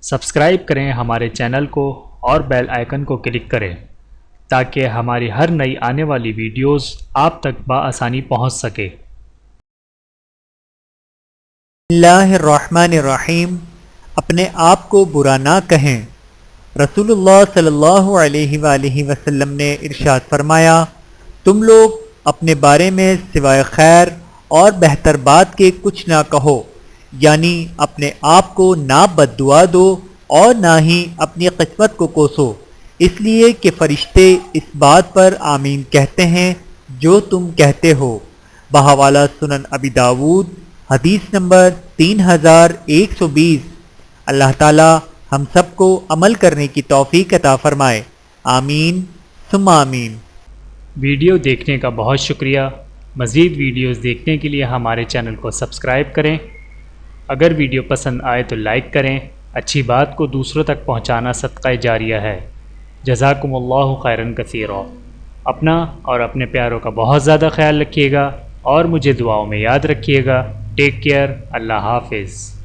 Subscribe کریں ہمارے channel کو اور بیل آئیکن کو کلک کریں تاکہ ہماری ہر نئی آنے والی ویڈیوز آپ تک بآسانی پہنچ سکے۔ اللہ الرحمن الرحیم۔ اپنے آپ کو برا نہ کہیں۔ رسول اللہ صلی اللہ علیہ وآلہ وسلم نے ارشاد فرمایا، تم لوگ اپنے بارے میں سوائے خیر اور بہتر بات کے کچھ نہ کہو، یعنی اپنے آپ کو نہ بد دعا دو اور نہ ہی اپنی قسمت کو کوسو، اس لیے کہ فرشتے اس بات پر آمین کہتے ہیں جو تم کہتے ہو۔ بحوالہ سنن ابی داود، حدیث نمبر 3120۔ اللہ تعالی ہم سب کو عمل کرنے کی توفیق عطا فرمائے، آمین ثم آمین۔ ویڈیو دیکھنے کا بہت شکریہ۔ مزید ویڈیوز دیکھنے کے لیے ہمارے چینل کو سبسکرائب کریں۔ اگر ویڈیو پسند آئے تو لائک کریں۔ اچھی بات کو دوسروں تک پہنچانا صدقہ جاریہ ہے۔ جزاکم اللہ خیرا کثیرا۔ اپنا اور اپنے پیاروں کا بہت زیادہ خیال رکھیے گا اور مجھے دعاؤں میں یاد رکھیے گا۔ Take care. اللہ حافظ۔